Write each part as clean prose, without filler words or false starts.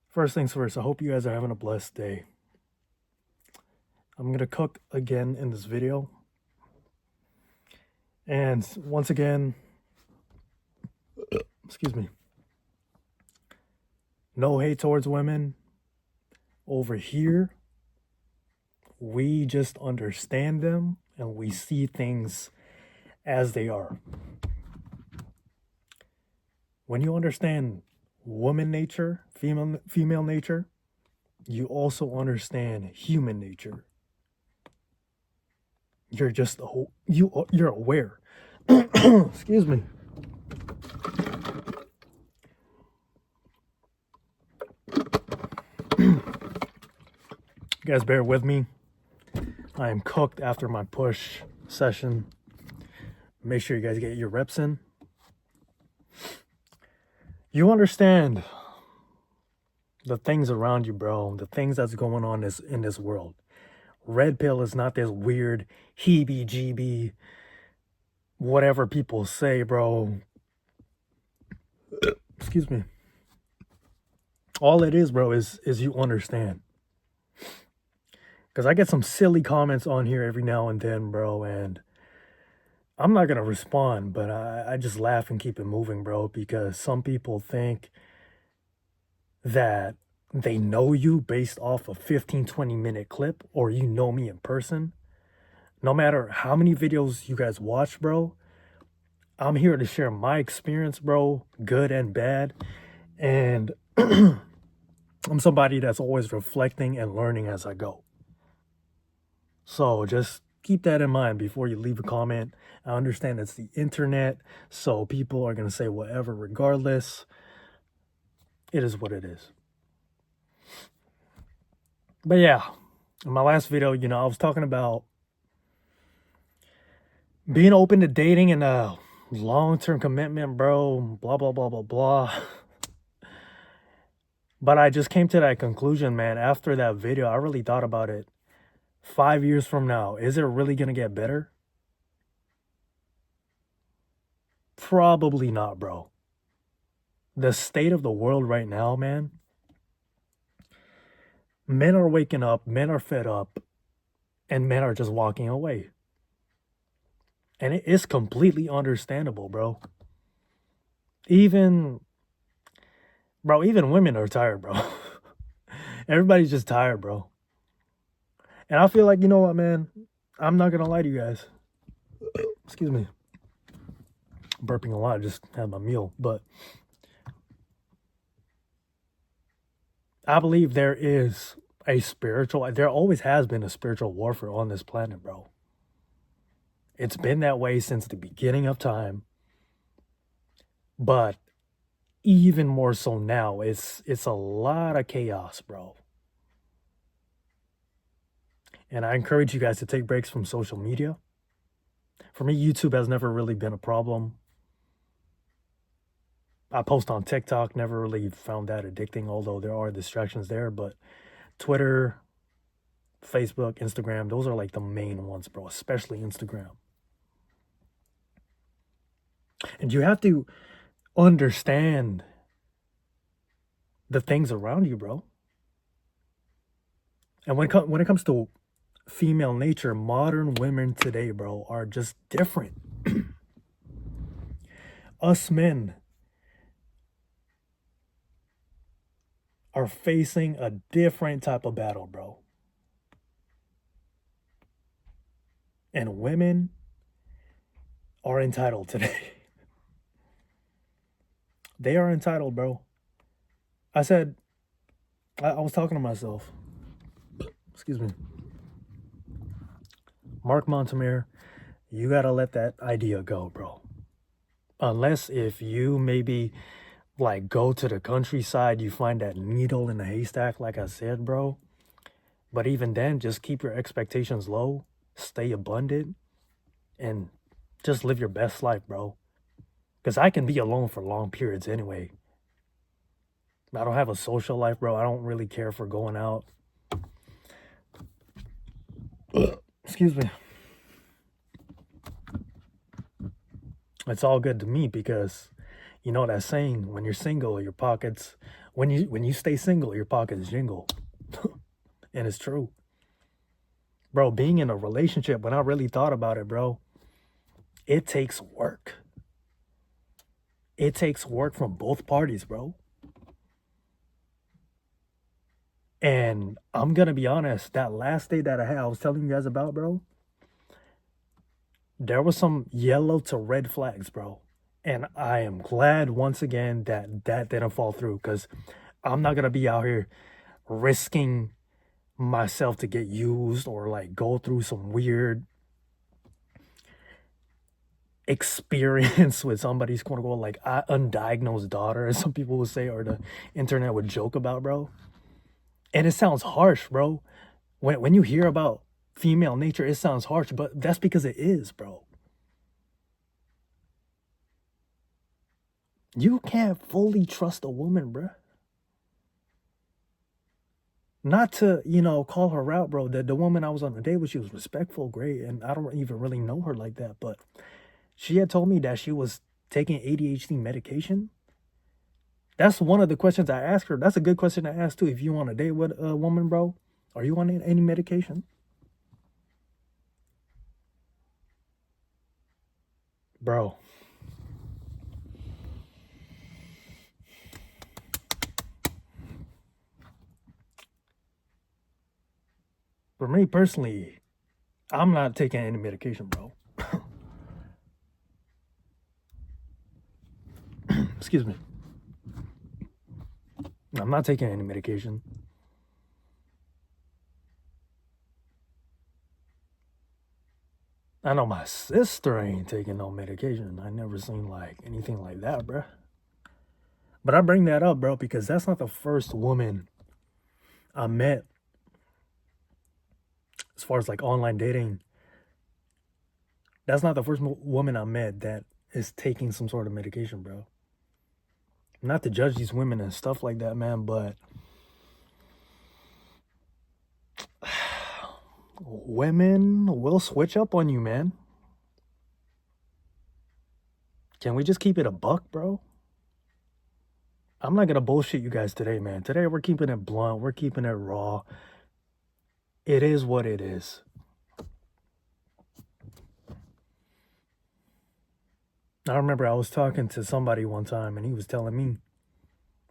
First things first, I hope you guys are having a blessed day. I'm gonna cook again in this video. And once again, excuse me, no hate towards women. Over here, we just understand them and we see things as they are. When you understand woman nature, female nature, you also understand human nature. You're just you're aware. Excuse me. You guys bear with me. I am cooked after my push session. Make sure you guys get your reps in. You understand the things around you, bro. The things that's going on in this world. Red pill is not this weird heebie-jeebie, whatever people say, bro. Excuse me. All it is, bro, is you understand. Because I get some silly comments on here every now and then, bro, and I'm not going to respond, but I just laugh and keep it moving, bro, because some people think that they know you based off a 15, 20-minute clip, or you know me in person. No matter how many videos you guys watch, bro, I'm here to share my experience, bro, good and bad. And I'm somebody that's always reflecting and learning as I go. So just keep that in mind before you leave a comment. I understand it's the internet, so people are going to say whatever regardless. It is what it is. But yeah, in my last video, I was talking about being open to dating and a long-term commitment, bro, blah, blah, blah, blah, blah. But I just came to that conclusion, man. After that video, I really thought about it. 5 years from now, is it really going to get better? Probably not, bro. The state of the world right now, man. Men are waking up, men are fed up, and men are just walking away. And it is completely understandable, bro. Even women are tired, bro. Everybody's just tired, bro. And I feel like, you know what, man? I'm not going to lie to you guys. Excuse me. I'm burping a lot. I just had my meal. But I believe there always has been a spiritual warfare on this planet, bro. It's been that way since the beginning of time. But even more so now, it's a lot of chaos, bro. And I encourage you guys to take breaks from social media. For me, YouTube has never really been a problem. I post on TikTok, never really found that addicting, although there are distractions there. But Twitter, Facebook, Instagram, those are like the main ones, bro, especially Instagram. And you have to understand the things around you, bro. And when it comes to female nature, modern women today, bro, are just different. Us men are facing a different type of battle, bro. And women are entitled today. They are entitled, bro. I was talking to myself. Excuse me. Mark Montemere, you gotta let that idea go, bro. Unless if you maybe like go to the countryside, you find that needle in the haystack, like I said, bro. But even then, just keep your expectations low, stay abundant, and just live your best life, bro. Because I can be alone for long periods anyway. I don't have a social life, bro. I don't really care for going out. Excuse me. It's all good to me because you know that saying, when you're single, your pockets when you stay single, your pockets jingle. And it's true. Bro, being in a relationship, when I really thought about it, bro, it takes work. It takes work from both parties, bro. And I'm gonna be honest, that last date that I was telling you guys about, bro, there was some yellow to red flags, bro. And I am glad once again that that didn't fall through because I'm not gonna be out here risking myself to get used or like go through some weird experience with somebody's quote unquote like undiagnosed daughter, as some people would say, or the internet would joke about, bro. And it sounds harsh, bro. When you hear about female nature, it sounds harsh, but that's because it is, bro. You can't fully trust a woman, bro. Not to, call her out, bro. The woman I was on a date with, she was respectful, great, and I don't even really know her like that, but she had told me that she was taking ADHD medication. That's one of the questions I asked her. That's a good question to ask too. If you want to date with a woman, bro, are you on any medication? Bro, for me personally, I'm not taking any medication, bro. Excuse me. I'm not taking any medication. I know my sister ain't taking no medication. I never seen like anything like that, bro. But I bring that up, bro, because that's not the first woman I met as far as like online dating. That's not the first woman I met that is taking some sort of medication, bro. Not to judge these women and stuff like that, man, but women will switch up on you, man. Can we just keep it a buck, bro? I'm not gonna bullshit you guys today, man. Today we're keeping it blunt, we're keeping it raw. It is what it is. I remember I was talking to somebody one time and he was telling me,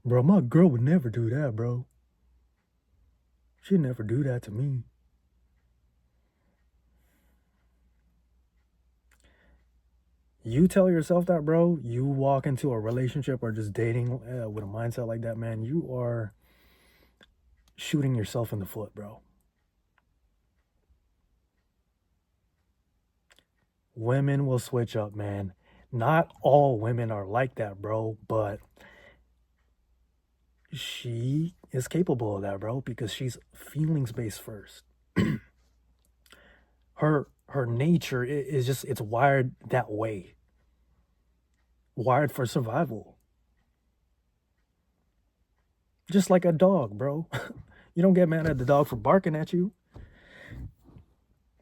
bro, my girl would never do that, bro. She'd never do that to me. You tell yourself that, bro, you walk into a relationship or just dating with a mindset like that, man, you are shooting yourself in the foot, bro. Women will switch up, man. Not all women are like that, bro, but she is capable of that, bro, because she's feelings based first. Her nature is just, it's wired that way. Wired for survival. Just like a dog, bro. You don't get mad at the dog for barking at you.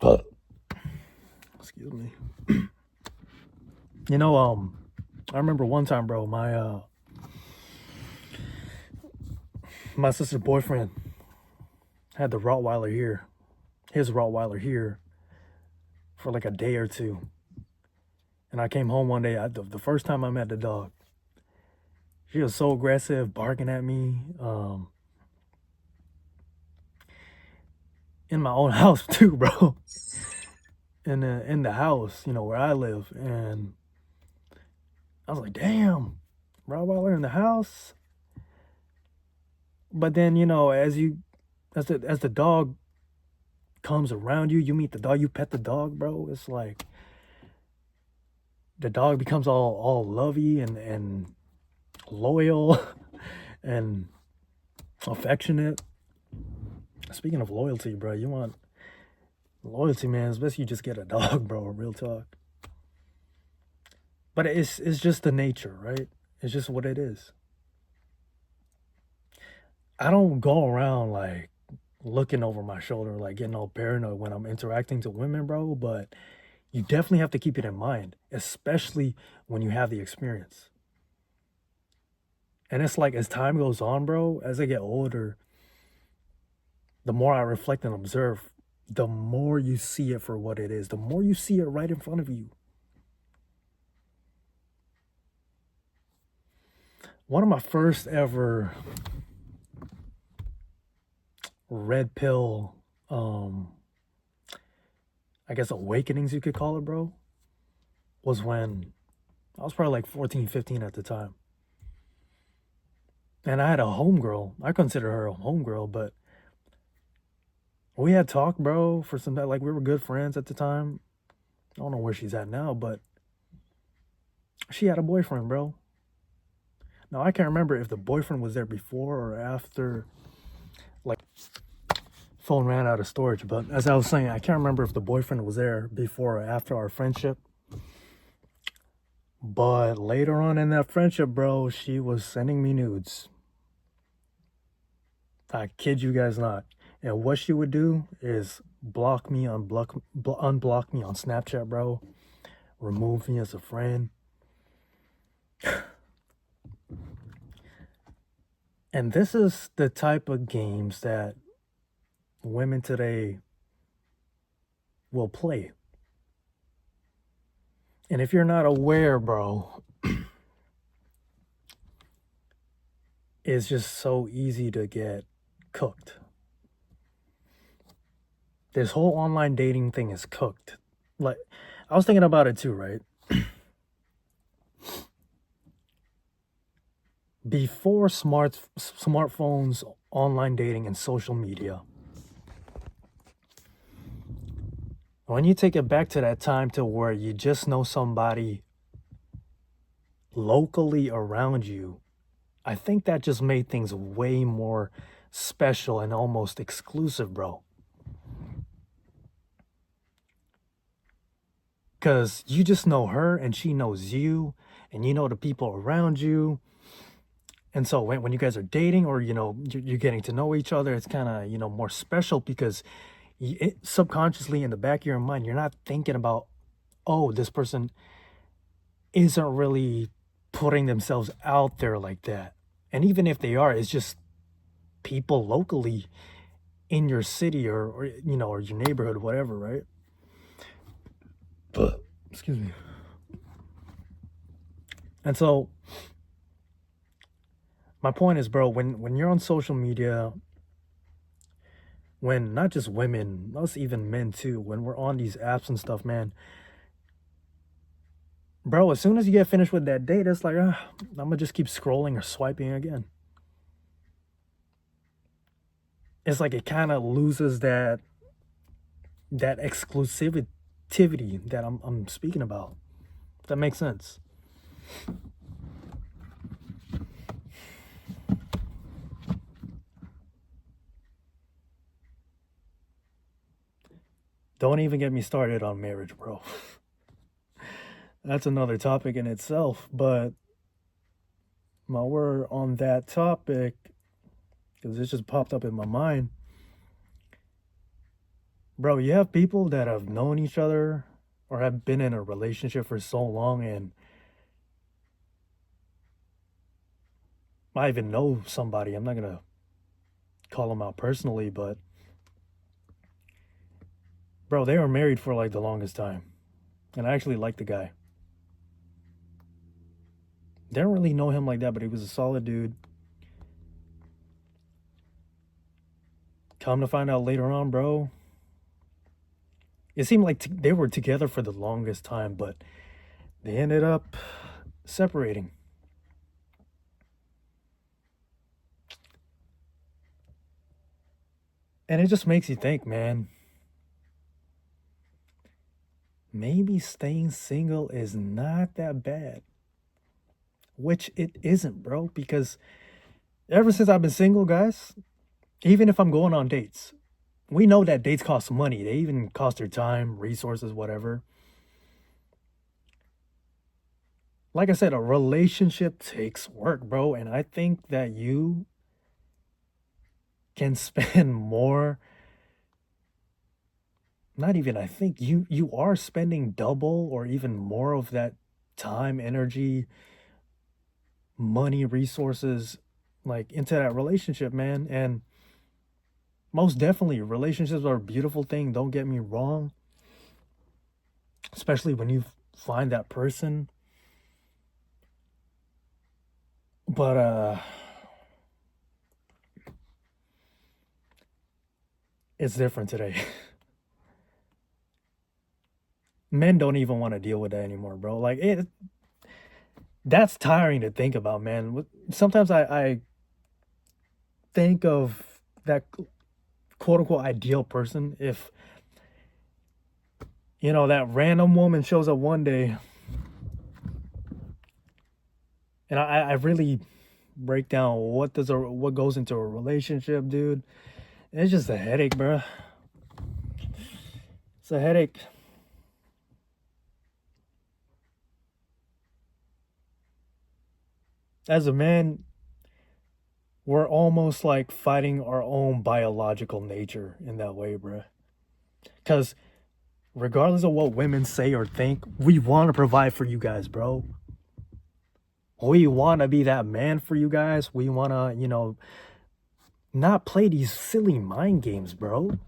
But excuse me. I remember one time, bro, my sister's boyfriend had the Rottweiler here. His Rottweiler here for like a day or two. And I came home one day, the first time I met the dog. She was so aggressive, barking at me. In my own house too, bro. In the house, where I live. And I was like, damn, Rottweiler in the house. But then, as the dog comes around you, you meet the dog, you pet the dog, bro. It's like the dog becomes all lovey and loyal and affectionate. Speaking of loyalty, bro, you want loyalty, man, it's best you just get a dog, bro, real talk. But it's just the nature, right? It's just what it is. I don't go around like looking over my shoulder, like getting all paranoid when I'm interacting to women, bro. But You definitely have to keep it in mind, especially when you have the experience. And it's like as time goes on, bro, as I get older, the more I reflect and observe, the more you see it for what it is, the more you see it right in front of you. One of my first ever red pill, I guess awakenings you could call it, bro, was when I was probably like 14, 15 at the time. And I had a homegirl. I consider her a homegirl, but we had talked, bro, for some time. Like, we were good friends at the time. I don't know where she's at now, but she had a boyfriend, bro. Now, I can't remember if the boyfriend was there before or after, like, phone ran out of storage. But as I was saying, I can't remember if the boyfriend was there before or after our friendship. But later on in that friendship, bro, she was sending me nudes. I kid you guys not. And what she would do is unblock me on Snapchat, bro. Remove me as a friend. And this is the type of games that women today will play. And if you're not aware, bro, it's just so easy to get cooked. This whole online dating thing is cooked. Like, I was thinking about it too, right? Before smartphones, online dating, and social media, when you take it back to that time to where you just know somebody locally around you, I think that just made things way more special and almost exclusive, bro. Because you just know her and she knows you and you know the people around you. And so when you guys are dating or, you're getting to know each other, it's kind of, more special because subconsciously in the back of your mind, you're not thinking about, oh, this person isn't really putting themselves out there like that. And even if they are, it's just people locally in your city or your neighborhood, whatever, right? Excuse me. And so my point is, bro, when you're on social media, when not just women, us even men too, when we're on these apps and stuff, man, bro, as soon as you get finished with that date, it's like, I'm gonna just keep scrolling or swiping again. It's like it kind of loses that exclusivity that I'm speaking about. If that makes sense. Don't even get me started on marriage, bro. That's another topic in itself. But while we're on that topic, because it just popped up in my mind, bro, you have people that have known each other or have been in a relationship for so long, and I even know somebody. I'm not gonna call them out personally, but bro, they were married for like the longest time, and I actually like the guy. Didn't really know him like that, but he was a solid dude. Come to find out later on, bro, it seemed like they were together for the longest time, but they ended up separating. And it just makes you think, man, maybe staying single is not that bad. Which it isn't, bro, because ever since I've been single, guys, even if I'm going on dates, we know that dates cost money. They even cost their time, resources, whatever. Like I said, a relationship takes work, bro. And I think that you can spend more not even I think you are spending double or even more of that time, energy, money, resources like into that relationship, man. And most definitely relationships are a beautiful thing, don't get me wrong, especially when you find that person. But it's different today. Men don't even want to deal with that anymore, bro. Like it that's tiring to think about, man. Sometimes I think of that quote unquote ideal person if that random woman shows up one day, and I really break down what goes into a relationship, dude. It's just a headache, bro. It's a headache. As a man, we're almost like fighting our own biological nature in that way, bro. Because regardless of what women say or think, we want to provide for you guys, bro. We want to be that man for you guys. We want to, not play these silly mind games, bro.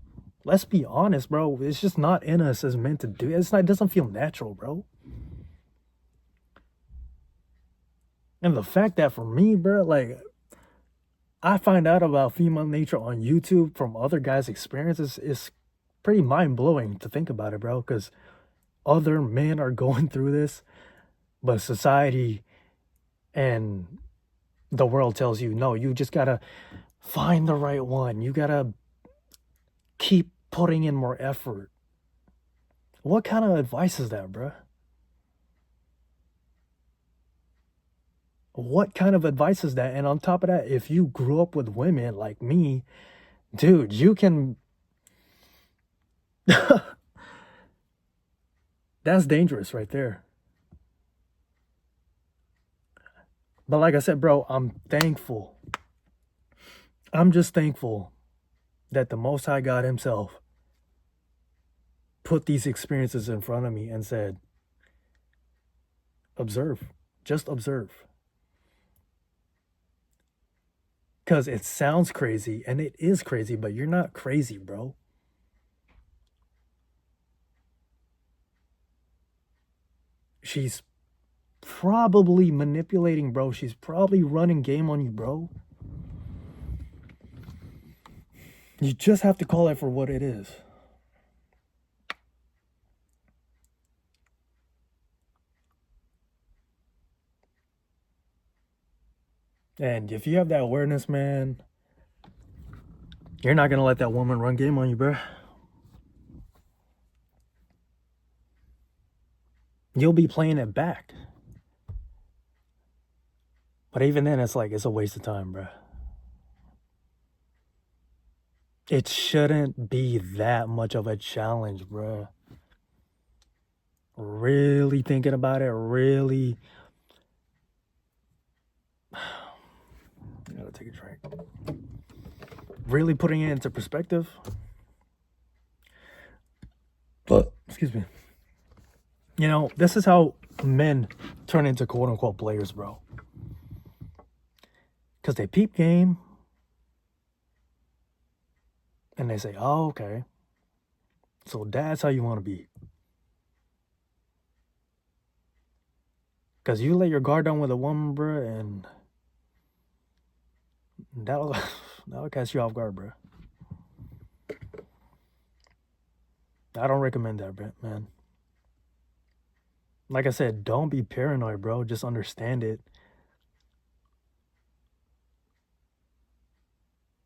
Let's be honest, bro. It's just not in us as meant to do. It's not. It doesn't feel natural, bro. And the fact that for me, bro, like I find out about female nature on YouTube from other guys' experiences is pretty mind blowing to think about it, bro. Because other men are going through this, but society and the world tells you no. You just gotta find the right one. You gotta keep putting in more effort. What kind of advice is that, bro? What kind of advice is that? And on top of that, if you grew up with women like me, dude, you can. That's dangerous right there. But like I said, bro, I'm thankful. I'm just thankful that the Most High God Himself put these experiences in front of me and said, observe, just observe. Because it sounds crazy and it is crazy, but you're not crazy, bro. She's probably manipulating, bro. She's probably running game on you, bro. You just have to call it for what it is. And if you have that awareness, man, you're not going to let that woman run game on you, bro. You'll be playing it back. But even then, it's like, it's a waste of time, bro. It shouldn't be that much of a challenge, bro. Really thinking about it, really. I gotta take a drink. Really putting it into perspective. But, excuse me. This is how men turn into quote unquote players, bro. Because they peep game and they say, oh, okay. So that's how you want to be. Because you let your guard down with a woman, bro, and that'll catch you off guard, bro. I don't recommend that, man. Like I said, don't be paranoid, bro. Just understand it.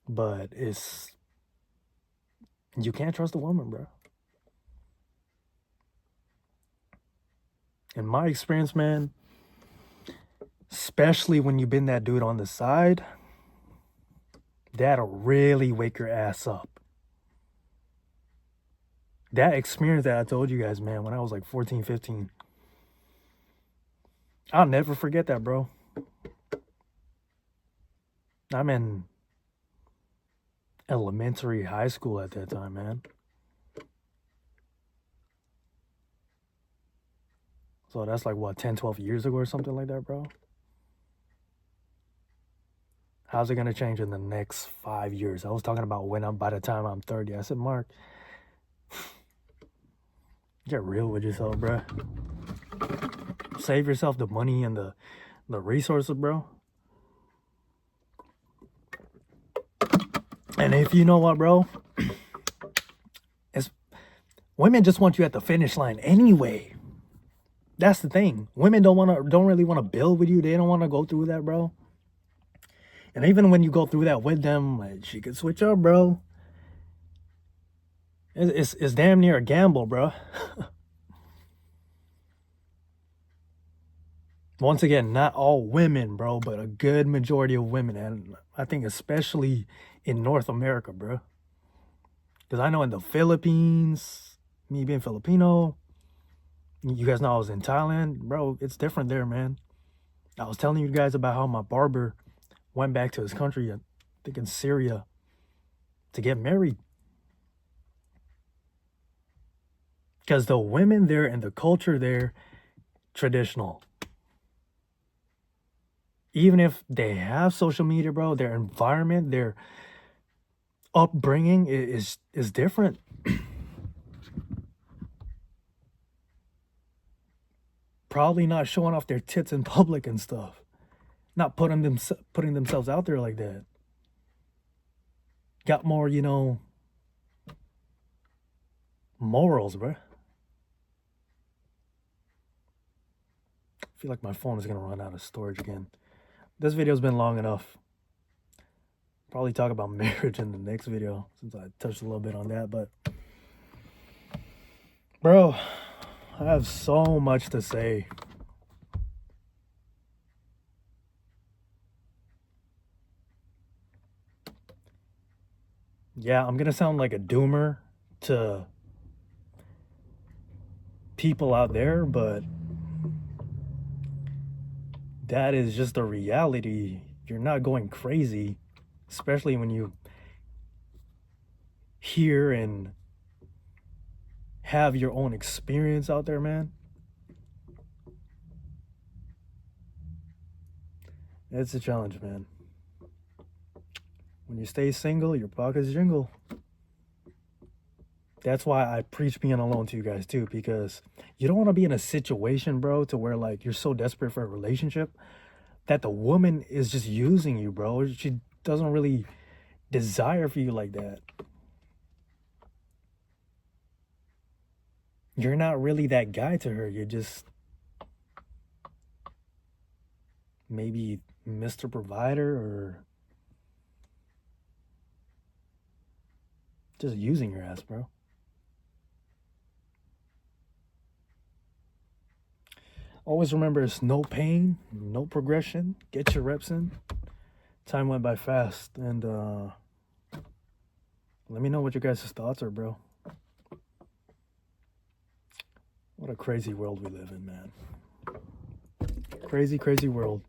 But you can't trust a woman, bro. In my experience, man, especially when you've been that dude on the side, that'll really wake your ass up. That experience that I told you guys, man, when I was like 14, 15, I'll never forget that, bro. I'm in elementary, high school at that time, man. So that's like what, 10, 12 years ago or something like that, bro? How's it gonna change in the next 5 years? I was talking about by the time I'm 30. I said, Mark, get real with yourself, bro. Save yourself the money and the resources, bro. And if you know what, bro, it's women just want you at the finish line anyway. That's the thing. Women don't really want to build with you. They don't want to go through that, bro. And even when you go through that with them, like, she could switch up, bro. It's damn near a gamble, bro. Once again, not all women, bro, but a good majority of women. And I think especially in North America, bro. Because I know in the Philippines, me being Filipino, you guys know I was in Thailand, bro, it's different there, man. I was telling you guys about how my barber went back to his country, I think in Syria, to get married. Because the women there and the culture there, traditional. Even if they have social media, bro, their environment, their upbringing is different. Probably not showing off their tits in public and stuff. Not putting themselves out there like that. Got more, morals, bro. I feel like my phone is gonna run out of storage again. This video's been long enough. Probably talk about marriage in the next video, since I touched a little bit on that, but bro, I have so much to say. Yeah, I'm gonna sound like a doomer to people out there, but that is just the reality. You're not going crazy, especially when you hear and have your own experience out there, man. It's a challenge, man. When you stay single, your pockets jingle. That's why I preach being alone to you guys too, because you don't want to be in a situation, bro, to where like you're so desperate for a relationship that the woman is just using you, bro. She doesn't really desire for you like that. You're not really that guy to her. You're just maybe Mr. Provider or just using your ass, bro. Always remember, it's no pain, no progression. Get your reps in. Time went by fast, and let me know what your guys' thoughts are, bro. What a crazy world we live in, man. Crazy, crazy world.